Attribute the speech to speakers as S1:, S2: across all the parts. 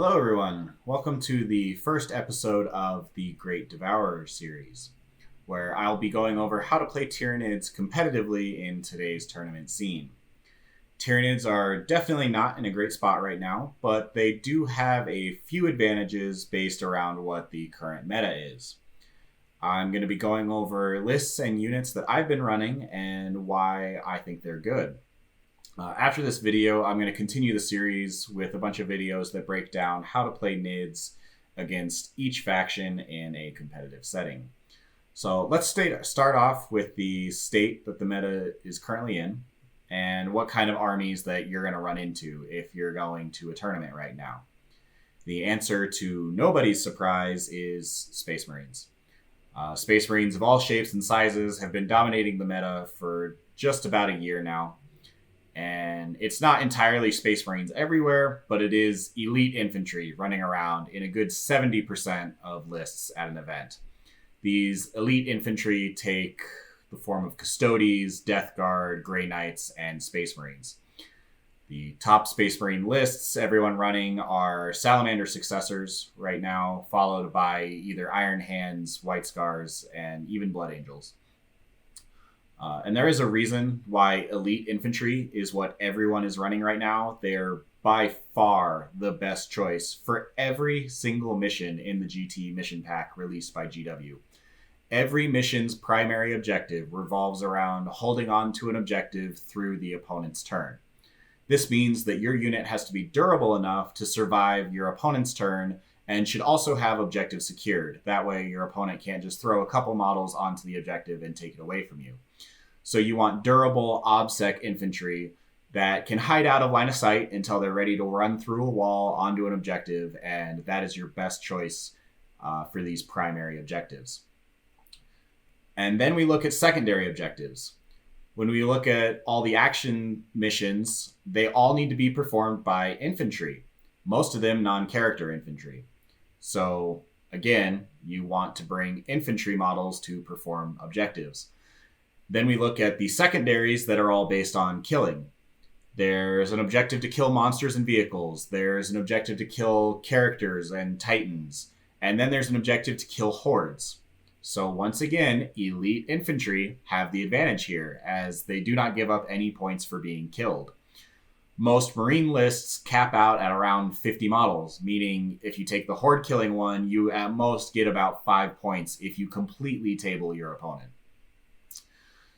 S1: Hello, everyone. Welcome to the first episode of the Great Devourer Series, where I'll be going over how to play Tyranids competitively in today's tournament scene. Tyranids are definitely not in a great spot right now, but they do have a few advantages based around what the current meta is. I'm going to be going over lists and units that I've been running and why I think they're good. After this video, I'm going to continue the series with a bunch of videos that break down how to play Nids against each faction in a competitive setting. So let's start off with the state that the meta is currently in and what kind of armies that you're going to run into if you're going to a tournament right now. The answer to nobody's surprise is Space Marines. Space Marines of all shapes and sizes have been dominating the meta for just about a year now. And it's not entirely Space Marines everywhere, but it is elite infantry running around in a good 70% of lists at an event. These elite infantry take the form of Custodes, Death Guard, Grey Knights, and Space Marines. The top Space Marine lists everyone running are Salamander Successors right now, followed by either Iron Hands, White Scars, and even Blood Angels. And there is a reason why elite infantry is what everyone is running right now. They're by far the best choice for every single mission in the GT mission pack released by GW. Every mission's primary objective revolves around holding on to an objective through the opponent's turn. This means that your unit has to be durable enough to survive your opponent's turn and should also have objective secured. That way your opponent can't just throw a couple models onto the objective and take it away from you. So you want durable OBSEC infantry that can hide out of line of sight until they're ready to run through a wall onto an objective, and that is your best choice for these primary objectives. And then we look at secondary objectives. When we look at all the action missions, they all need to be performed by infantry, most of them non-character infantry. So again, you want to bring infantry models to perform objectives. Then we look at the secondaries that are all based on killing. There's an objective to kill monsters and vehicles. There's an objective to kill characters and titans. And then there's an objective to kill hordes. So once again, elite infantry have the advantage here, as they do not give up any points for being killed. Most Marine lists cap out at around 50 models, meaning if you take the horde killing one, you at most get about 5 points if you completely table your opponent.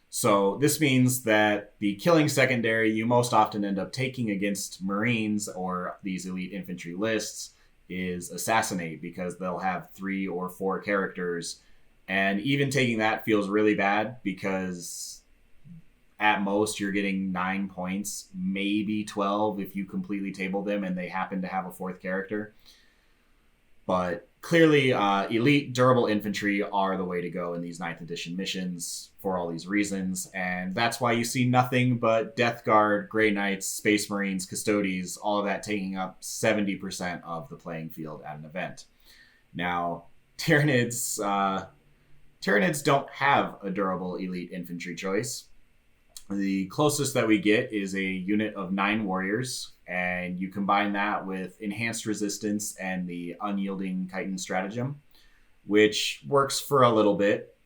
S1: So this means that the killing secondary you most often end up taking against Marines or these elite infantry lists is Assassinate, because they'll have 3 or 4 characters. And even taking that feels really bad because at most you're getting 9 points, maybe 12 if you completely table them and they happen to have a 4th character. But clearly, elite durable infantry are the way to go in these 9th edition missions for all these reasons. And that's why you see nothing but Death Guard, Grey Knights, Space Marines, Custodes, all of that taking up 70% of the playing field at an event. Now, Tyranids don't have a durable elite infantry choice. The closest that we get is a unit of 9 warriors, and you combine that with enhanced resistance and the unyielding chitin stratagem, which works for a little bit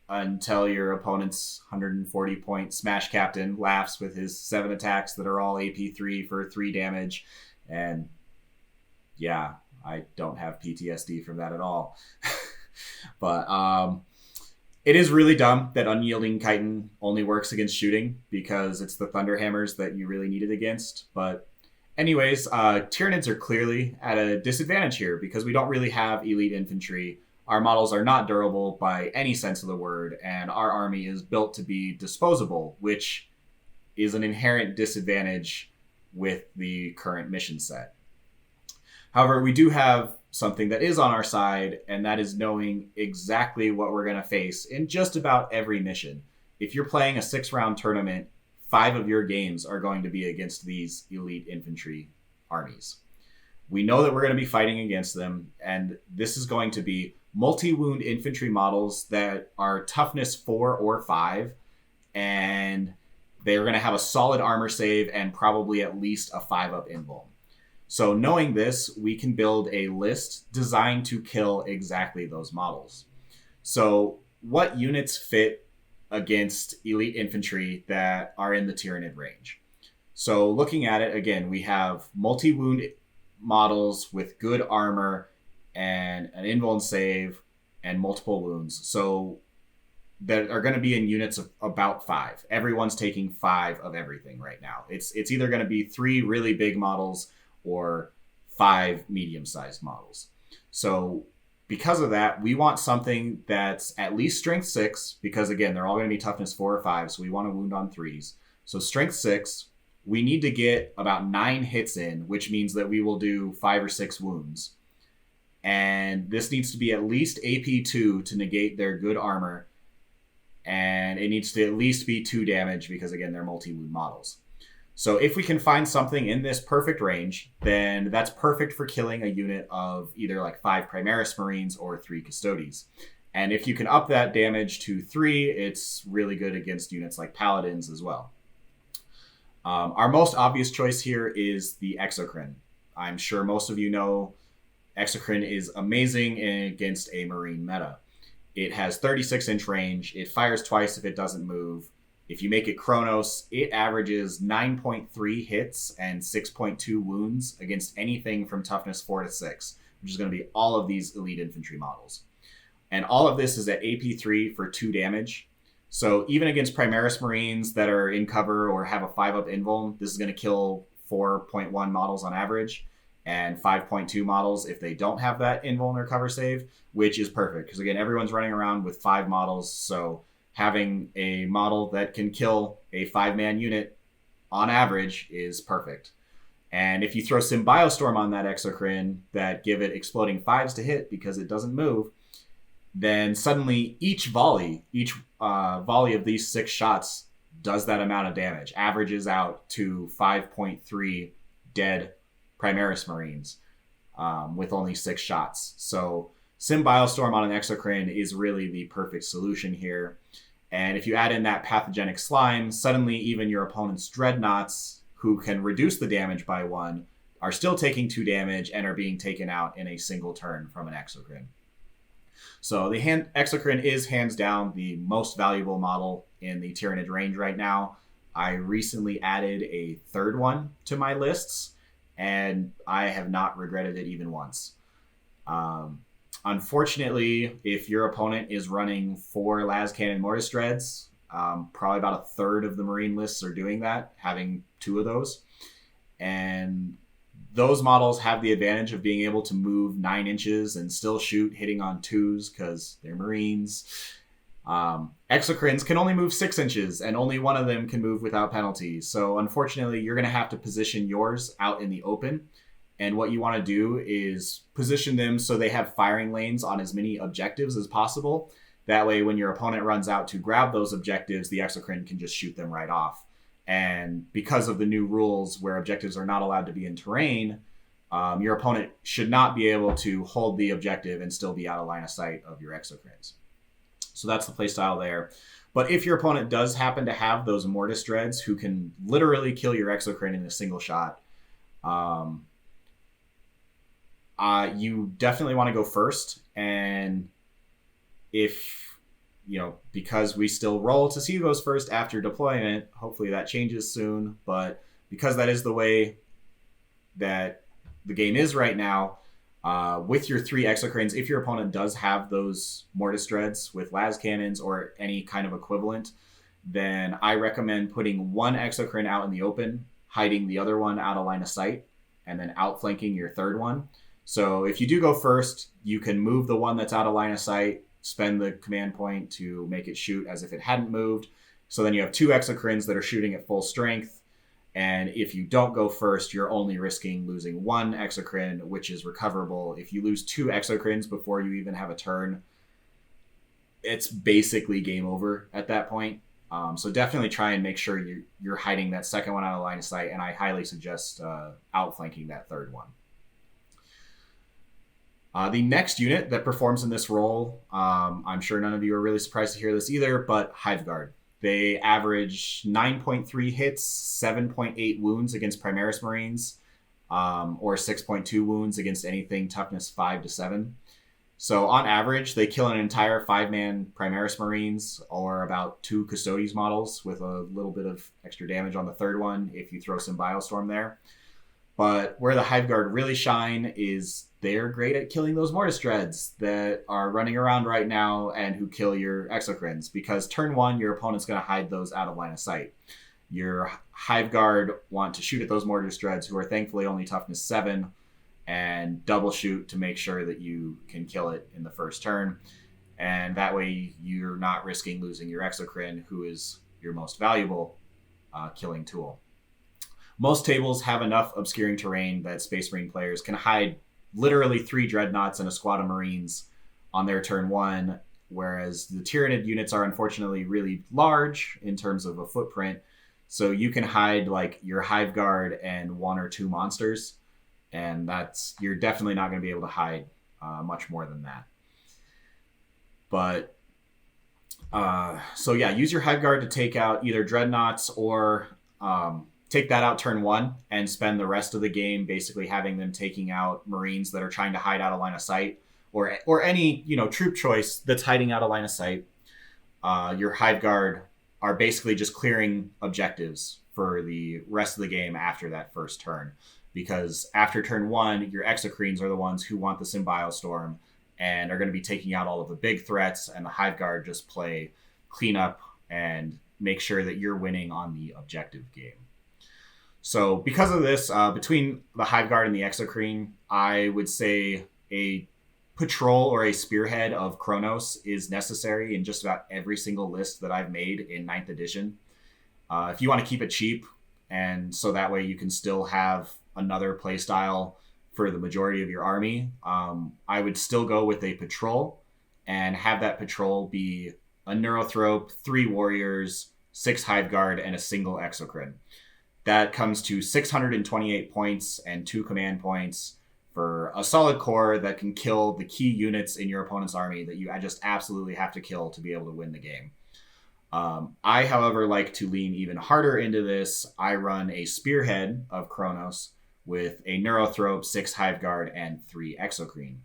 S1: until your opponent's 140-point smash captain laughs with his 7 attacks that are all AP3 for 3 damage. And yeah, I don't have PTSD from that at all. But it is really dumb that Unyielding Chitin only works against shooting, because it's the Thunderhammers that you really need it against. But anyways, Tyranids are clearly at a disadvantage here because we don't really have elite infantry. Our models are not durable by any sense of the word, and our army is built to be disposable, which is an inherent disadvantage with the current mission set. However, we do have something that is on our side, and that is knowing exactly what we're going to face in just about every mission. If you're playing a 6-round tournament, 5 of your games are going to be against these elite infantry armies. We know that we're going to be fighting against them, and this is going to be multi-wound infantry models that are toughness 4 or 5, and they're going to have a solid armor save and probably at least a 5-up invuln. So knowing this, we can build a list designed to kill exactly those models. So what units fit against elite infantry that are in the Tyranid range? So looking at it again, we have multi-wound models with good armor and an invuln save and multiple wounds. So that are going to be in units of about 5. Everyone's taking 5 of everything right now. It's either going to be 3 really big models or 5 medium-sized models. So because of that, we want something that's at least strength 6, because again, they're all going to be toughness 4 or 5, so we want to wound on 3s. So strength 6, we need to get about 9 hits in, which means that we will do 5 or 6 wounds. And this needs to be at least AP2 to negate their good armor, and it needs to at least be 2 damage because, again, they're multi-wound models. So if we can find something in this perfect range, then that's perfect for killing a unit of either like 5 Primaris Marines or 3 Custodes. And if you can up that damage to 3, it's really good against units like Paladins as well. Our most obvious choice here is the Exocrine. I'm sure most of you know Exocrine is amazing against a Marine meta. It has 36-inch range. It fires twice if it doesn't move. If you make it Chronos, it averages 9.3 hits and 6.2 wounds against anything from toughness 4 to 6, which is going to be all of these elite infantry models. And all of this is at AP3 for 2 damage. So even against Primaris Marines that are in cover or have a 5-up invuln, this is going to kill 4.1 models on average, and 5.2 models if they don't have that invuln or cover save, which is perfect. Because again, everyone's running around with 5 models, so having a model that can kill a 5-man unit on average is perfect. And if you throw Symbiostorm on that Exocrine that give it exploding 5s to hit because it doesn't move, then suddenly each volley of these 6 shots does that amount of damage, averages out to 5.3 dead Primaris Marines with only 6 shots. So Symbiostorm on an Exocrine is really the perfect solution here. And if you add in that pathogenic slime, suddenly even your opponent's Dreadnoughts, who can reduce the damage by 1, are still taking 2 damage and are being taken out in a single turn from an Exocrine. So the Exocrine is hands down the most valuable model in the Tyranid range right now. I recently added a 3rd one to my lists, and I have not regretted it even once. Unfortunately, if your opponent is running 4 Las Cannon Mortis Dreads, probably about a third of the Marine lists are doing that, having 2 of those. And those models have the advantage of being able to move 9 inches and still shoot, hitting on 2s because they're Marines. Exocrines can only move 6 inches, and only one of them can move without penalty. So unfortunately, you're going to have to position yours out in the open. And what you want to do is position them so they have firing lanes on as many objectives as possible. That way, when your opponent runs out to grab those objectives, the Exocrine can just shoot them right off. And because of the new rules where objectives are not allowed to be in terrain, your opponent should not be able to hold the objective and still be out of line of sight of your Exocrines. So that's the playstyle there. But if your opponent does happen to have those Mortis Dreads who can literally kill your Exocrine in a single shot, you definitely want to go first. And if, because we still roll to see who goes first after deployment, hopefully that changes soon. But because that is the way that the game is right now, with your 3 Exocrines, if your opponent does have those Mortis Dreads with Las Cannons or any kind of equivalent, then I recommend putting 1 Exocrine out in the open, hiding the other one out of line of sight, and then outflanking your 3rd one. So if you do go first, you can move the one that's out of line of sight, spend the command point to make it shoot as if it hadn't moved. So then you have 2 Exocrines that are shooting at full strength. And if you don't go first, you're only risking losing 1 Exocrine, which is recoverable. If you lose 2 Exocrines before you even have a turn, it's basically game over at that point. So definitely try and make sure you're hiding that 2nd one out of line of sight, and I highly suggest outflanking that 3rd one. The next unit that performs in this role, I'm sure none of you are really surprised to hear this either, but Hive Guard. They average 9.3 hits, 7.8 wounds against Primaris Marines. or 6.2 wounds against anything toughness 5 to 7. So on average, they kill an entire 5-man Primaris Marines or about 2 Custodes models with a little bit of extra damage on the third one if you throw some Biostorm there. But where the Hive Guard really shine is they're great at killing those Mortis Dreads that are running around right now and who kill your Exocrines, because turn 1, your opponent's going to hide those out of line of sight. Your Hive Guard want to shoot at those Mortis Dreads, who are thankfully only toughness 7, and double shoot to make sure that you can kill it in the first turn. And that way you're not risking losing your Exocrine, who is your most valuable killing tool. Most tables have enough obscuring terrain that Space Marine players can hide literally 3 Dreadnoughts and a squad of Marines on their turn 1, whereas the Tyranid units are unfortunately really large in terms of a footprint. So you can hide like your Hive Guard and 1 or 2 monsters, and you're definitely not going to be able to hide much more than that. But so yeah, use your Hive Guard to take out either Dreadnoughts or take that out turn 1 and spend the rest of the game basically having them taking out Marines that are trying to hide out of line of sight, or any troop choice that's hiding out of line of sight. Your Hive Guard are basically just clearing objectives for the rest of the game after that first turn. Because after turn 1, your Exocrines are the ones who want the Symbiostorm and are going to be taking out all of the big threats, and the Hive Guard just play cleanup and make sure that you're winning on the objective game. So because of this, between the Hive Guard and the Exocrine, I would say a patrol or a spearhead of Chronos is necessary in just about every single list that I've made in 9th edition. If you want to keep it cheap, and so that way you can still have another playstyle for the majority of your army, I would still go with a patrol and have that patrol be a Neurothrope, 3 warriors, 6 Hive Guard, and a single Exocrine. That comes to 628 points and 2 command points for a solid core that can kill the key units in your opponent's army that you just absolutely have to kill to be able to win the game. I, however, like to lean even harder into this. I run a spearhead of Chronos with a Neurothrope, 6 Hive Guard, and 3 Exocrine.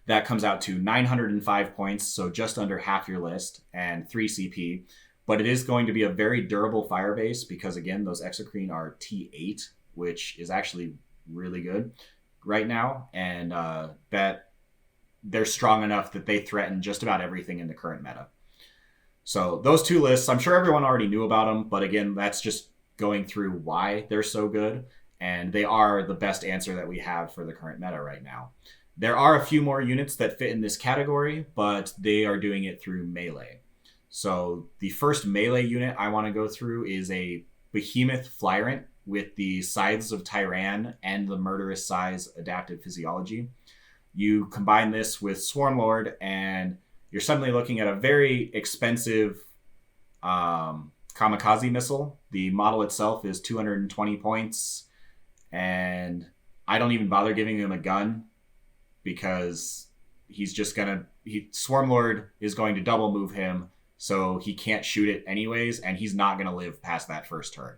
S1: That comes out to 905 points, so just under half your list, and 3 CP. But it is going to be a very durable fire base because, again, those Exocrine are T8, which is actually really good right now. And that they're strong enough that they threaten just about everything in the current meta. So those 2 lists, I'm sure everyone already knew about them. But again, that's just going through why they're so good. And they are the best answer that we have for the current meta right now. There are a few more units that fit in this category, but they are doing it through melee. So the first melee unit I want to go through is a Behemoth Flyrant with the Scythes of Tyran and the Murderous Size Adaptive Physiology. You combine this with Swarmlord, and you're suddenly looking at a very expensive kamikaze missile. The model itself is 220 points, and I don't even bother giving him a gun because he's just Swarmlord is going to double move him, so he can't shoot it anyways, and he's not going to live past that first turn.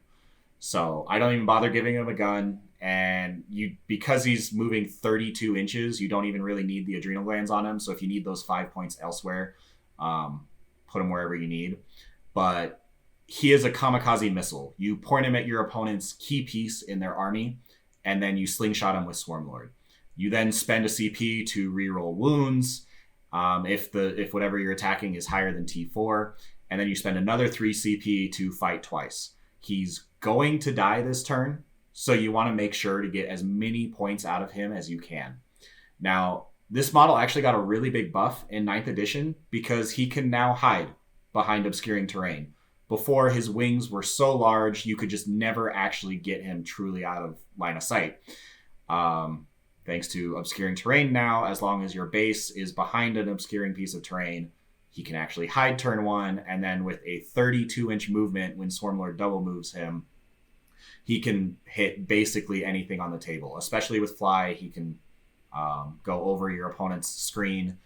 S1: So I don't even bother giving him a gun, and because he's moving 32 inches, you don't even really need the adrenal glands on him. So if you need those 5 points elsewhere, put him wherever you need. But he is a kamikaze missile. You point him at your opponent's key piece in their army, and then you slingshot him with Swarmlord. You then spend a CP to reroll wounds, if whatever you're attacking is higher than T4, and then you spend another 3 CP to fight twice. He's going to die this turn, so you want to make sure to get as many points out of him as you can. Now, this model actually got a really big buff in 9th edition because he can now hide behind obscuring terrain. Before, his wings were so large, you could just never actually get him truly out of line of sight. Thanks to obscuring terrain now, as long as your base is behind an obscuring piece of terrain, he can actually hide turn 1, and then with a 32-inch movement, when Swarmlord double moves him, he can hit basically anything on the table. Especially with Fly, he can go over your opponent's screen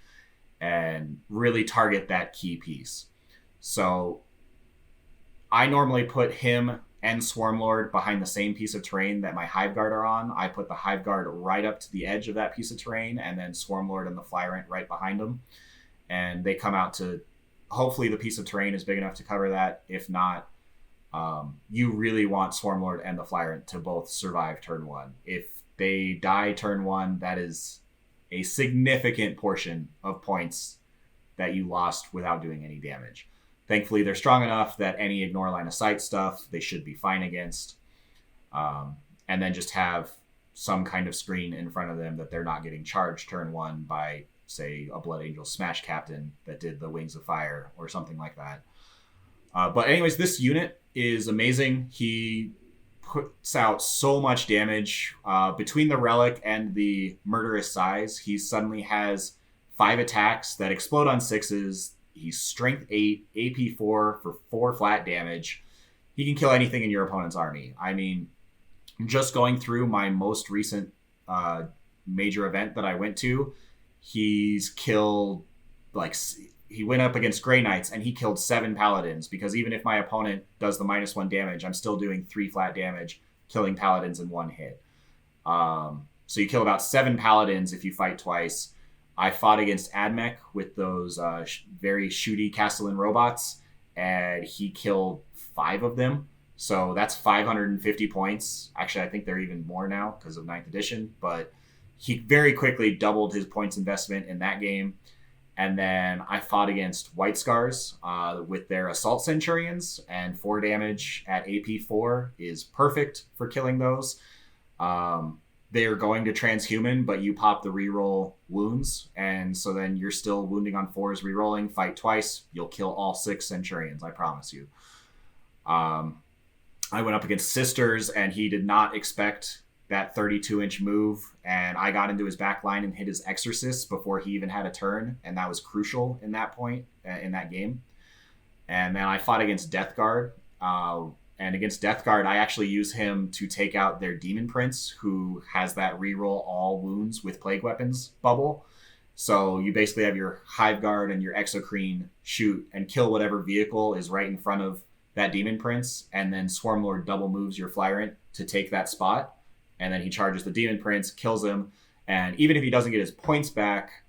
S1: and really target that key piece. So I normally put him and Swarmlord behind the same piece of terrain that my Hive Guard are on. I put the Hive Guard right up to the edge of that piece of terrain, and then Swarmlord and the Flyrant right behind them. And they come out to, hopefully the piece of terrain is big enough to cover that. If not, you really want Swarmlord and the Flyrant to both survive turn 1. If they die turn 1, that is a significant portion of points that you lost without doing any damage. Thankfully, they're strong enough that any ignore line of sight stuff they should be fine against. And then just have some kind of screen in front of them that they're not getting charged turn 1 by, say, a Blood Angel Smash Captain that did the Wings of Fire or something like that. But anyways, this unit is amazing. He puts out so much damage. Between the Relic and the Murderous Size, he suddenly has 5 attacks that explode on 6s. He's Strength 8, AP 4 for 4 flat damage. He can kill anything in your opponent's army. I mean, just going through my most recent major event that I went to, he's killed, like, he went up against Grey Knights and he killed 7 Paladins, because even if my opponent does the -1 damage, I'm still doing 3 flat damage, killing Paladins in 1 hit. So you kill about 7 Paladins if you fight twice. I fought against Admech with those very shooty Castellan robots, and he killed 5 of them. So that's 550 points. Actually, I think they're even more now because of 9th edition, but he very quickly doubled his points investment in that game. And then I fought against White Scars with their Assault Centurions, and 4 damage at AP 4 is perfect for killing those. They're going to transhuman, but you pop the reroll wounds, and so then you're still wounding on 4s, rerolling, fight twice, you'll kill all 6 Centurions, I promise you. I went up against Sisters, and he did not expect that 32-inch move, and I got into his back line and hit his Exorcist before he even had a turn, and that was crucial in that point, in that game. And then I fought against Death Guard, and against Death Guard, I actually use him to take out their Demon Prince, who has that reroll all wounds with Plague Weapons bubble. So you basically have your Hive Guard and your Exocrine shoot and kill whatever vehicle is right in front of that Demon Prince, and then Swarmlord double moves your Flyrant to take that spot, and then he charges the Demon Prince, kills him, and even if he doesn't get his points back,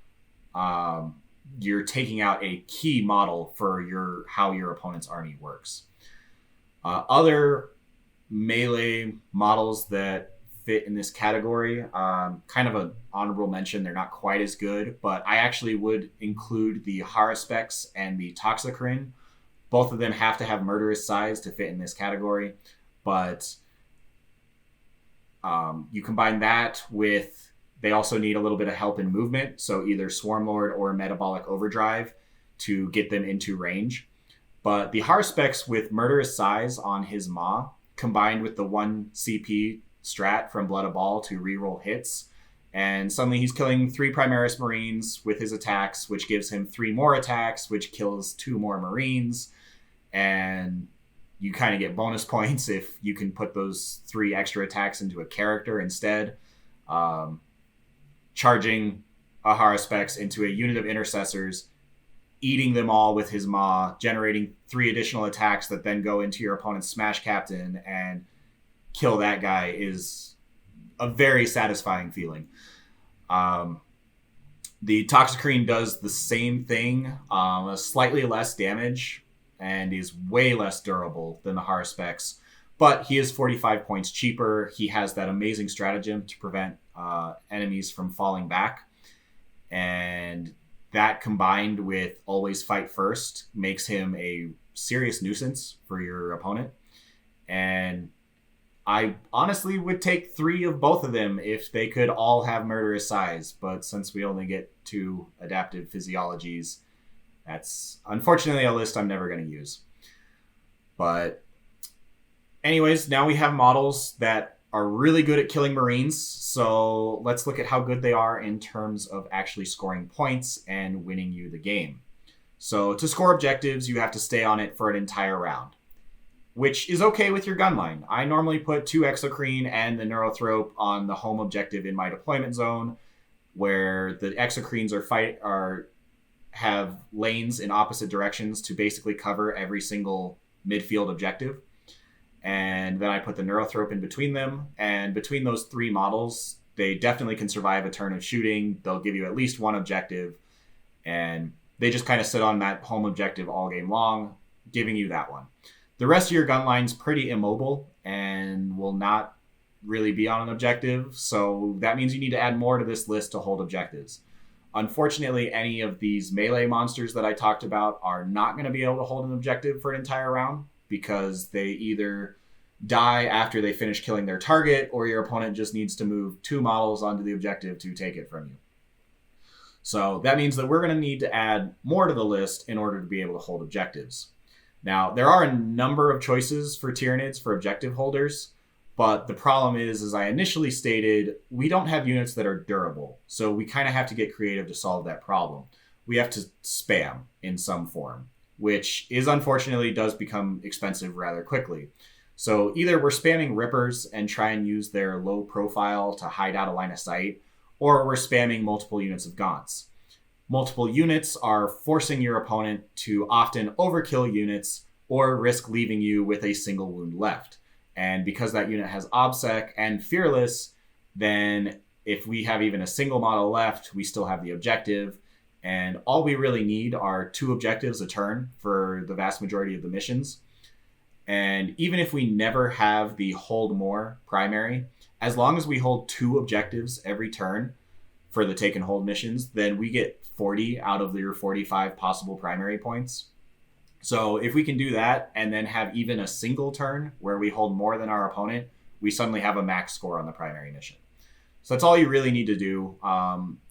S1: you're taking out a key model for how your opponent's army works. Other melee models that fit in this category, kind of an honorable mention. They're not quite as good, but I actually would include the Haruspex and the Toxicrin. Both of them have to have Murderous Size to fit in this category, but you combine that with, they also need a little bit of help in movement, so either Swarmlord or Metabolic Overdrive to get them into range. But the Haruspex with Murderous Size on his Maw, combined with the 1 CP strat from Blood of Ball to reroll hits, and suddenly he's killing 3 Primaris Marines with his attacks, which gives him 3 more attacks, which kills 2 more Marines, and you kind of get bonus points if you can put those 3 extra attacks into a character instead. Charging a Haruspex into a unit of Intercessors, eating them all with his Maw, generating 3 additional attacks that then go into your opponent's Smash Captain and kill that guy is a very satisfying feeling. The Toxicrine does the same thing, slightly less damage, and is way less durable than the Haruspex, but he is 45 points cheaper. He has that amazing stratagem to prevent enemies from falling back, and that combined with always fight first makes him a serious nuisance for your opponent. And I honestly would take 3 of both of them if they could all have Murderous Size, but since we only get 2 adaptive physiologies, that's unfortunately a list I'm never going to use. But anyways, now we have models that are really good at killing Marines, so let's look at how good they are in terms of actually scoring points and winning you the game. So to score objectives, you have to stay on it for an entire round, which is okay with your gun line. I normally put 2 Exocrine and the Neurothrope on the home objective in my deployment zone, where the Exocrines have lanes in opposite directions to basically cover every single midfield objective. and then I put the Neurothrope in between them. And between those 3 models, they definitely can survive a turn of shooting. They'll give you at least 1 objective, and they just kind of sit on that home objective all game long, giving you that one. The rest of your gun line's pretty immobile and will not really be on an objective, so that means you need to add more to this list to hold objectives. Unfortunately, any of these melee monsters that I talked about are not going to be able to hold an objective for an entire round, because they either die after they finish killing their target, or your opponent just needs to move 2 models onto the objective to take it from you. So that means that we're going to need to add more to the list in order to be able to hold objectives. Now, there are a number of choices for Tyranids for objective holders, but the problem is, as I initially stated, we don't have units that are durable, so we kind of have to get creative to solve that problem. We have to spam in some form, which is unfortunately does become expensive rather quickly. So either we're spamming Rippers and try and use their low profile to hide out a line of sight, or we're spamming multiple units of Gaunts. Multiple units are forcing your opponent to often overkill units or risk leaving you with a single wound left. And because that unit has OBSEC and Fearless, then if we have even a single model left, we still have the objective. And all we really need are 2 objectives a turn for the vast majority of the missions. And even if we never have the hold more primary, as long as we hold 2 objectives every turn for the take and hold missions, then we get 40 out of your 45 possible primary points. So if we can do that and then have even a single turn where we hold more than our opponent, we suddenly have a max score on the primary mission. So that's all you really need to do.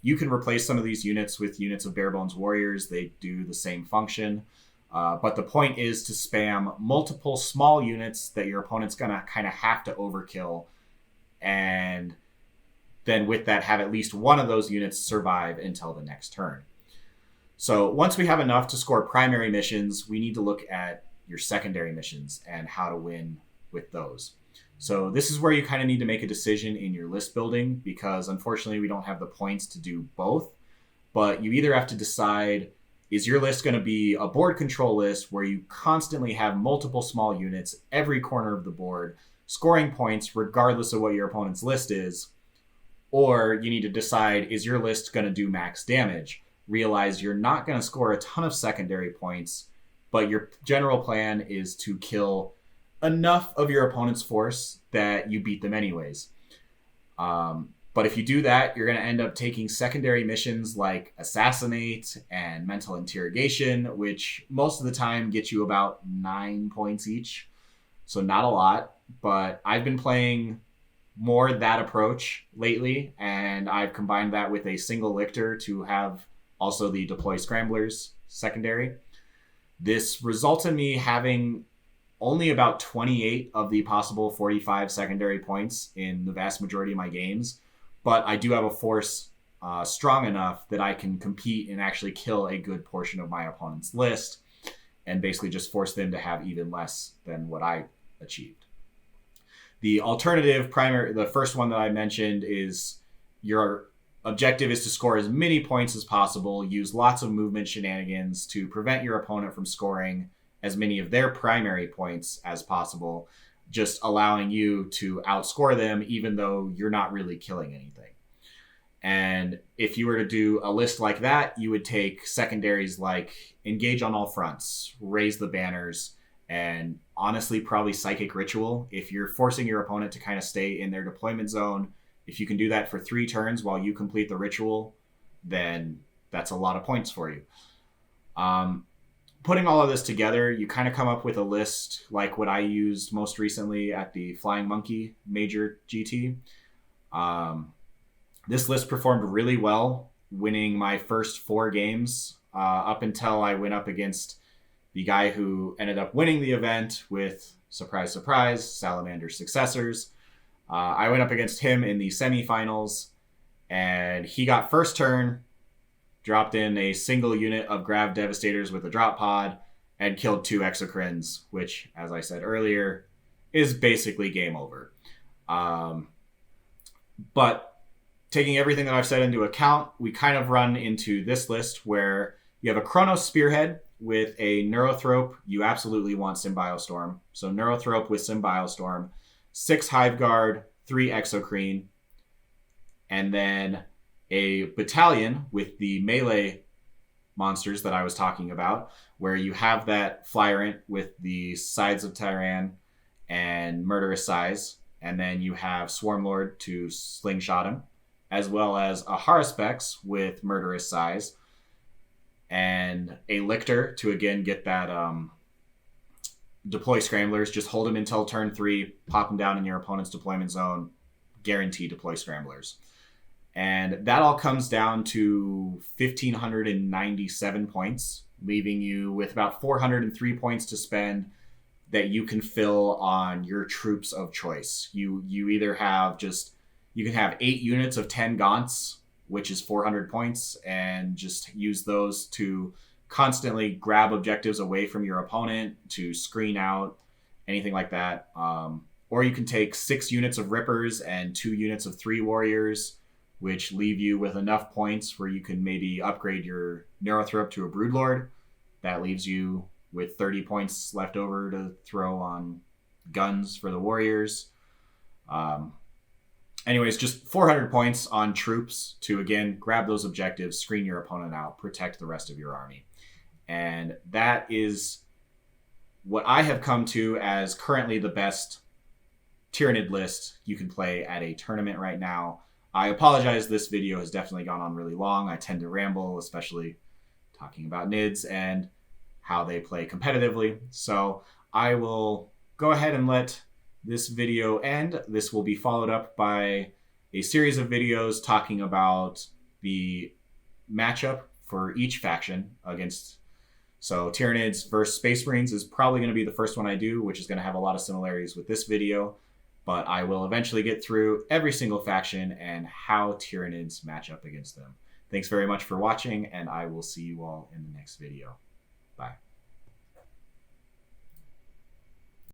S1: You can replace some of these units with units of Bare Bones Warriors. They do the same function. But the point is to spam multiple small units that your opponent's going to kind of have to overkill. And then with that, have at least one of those units survive until the next turn. So once we have enough to score primary missions, we need to look at your secondary missions and how to win with those. So this is where you kind of need to make a decision in your list building, because unfortunately we don't have the points to do both. But you either have to decide, is your list going to be a board control list where you constantly have multiple small units every corner of the board scoring points regardless of what your opponent's list is, or you need to decide, is your list going to do max damage? Realize you're not going to score a ton of secondary points, but your general plan is to kill enough of your opponent's force that you beat them anyways. But if you do that, you're going to end up taking secondary missions like Assassinate and Mental Interrogation, which most of the time get you about 9 points each. So not a lot, but I've been playing more that approach lately, and I've combined that with a single Lictor to have also the Deploy Scramblers secondary. This results in me having only about 28 of the possible 45 secondary points in the vast majority of my games, but I do have a force strong enough that I can compete and actually kill a good portion of my opponent's list and basically just force them to have even less than what I achieved. The alternative primary, the first one that I mentioned, is your objective is to score as many points as possible, use lots of movement shenanigans to prevent your opponent from scoring as many of their primary points as possible, just allowing you to outscore them even though you're not really killing anything. And if you were to do a list like that, you would take secondaries like Engage on All Fronts, Raise the Banners, and honestly probably Psychic Ritual. If you're forcing your opponent to kind of stay in their deployment zone, if you can do that for 3 turns while you complete the ritual, then that's a lot of points for you. Putting all of this together, you kind of come up with a list like what I used most recently at the Flying Monkey Major GT. This list performed really well, winning my first 4 games up until I went up against the guy who ended up winning the event with, surprise, surprise, Salamander's Successors. I went up against him in the semifinals, and he got first turn, dropped in a single unit of Grav Devastators with a drop pod, and killed 2 Exocrines, which, as I said earlier, is basically game over. But taking everything that I've said into account, we kind of run into this list where you have a Chronos Spearhead, with a Neurothrope, you absolutely want Symbiostorm. So Neurothrope with Symbiostorm, 6 Hive Guard, 3 Exocrine, and then a battalion with the melee monsters that I was talking about, where you have that Flyrant with the Sides of Tyran and Murderous Size, and then you have Swarmlord to slingshot him, as well as a Haruspex with Murderous Size, and a Lictor to again get that deploy Scramblers. Just hold him until turn 3, pop him down in your opponent's deployment zone, guarantee deploy Scramblers. And that all comes down to 1,597 points, leaving you with about 403 points to spend that you can fill on your troops of choice. You either have you can have 8 units of 10 Gaunts, which is 400 points, and just use those to constantly grab objectives away from your opponent, to screen out, anything like that. Or you can take 6 units of Rippers and 2 units of 3 Warriors, which leave you with enough points where you can maybe upgrade your Neurothrope to a Broodlord. That leaves you with 30 points left over to throw on guns for the Warriors. Anyways, just 400 points on troops to, again, grab those objectives, screen your opponent out, protect the rest of your army. And that is what I have come to as currently the best Tyranid list you can play at a tournament right now. I apologize, this video has definitely gone on really long. I tend to ramble, especially talking about NIDs and how they play competitively. So I will go ahead and let this video end. This will be followed up by a series of videos talking about the matchup for each faction against. So Tyranids versus Space Marines is probably going to be the first one I do, which is going to have a lot of similarities with this video. But I will eventually get through every single faction and how Tyranids match up against them. Thanks very much for watching, and I will see you all in the next video. Bye.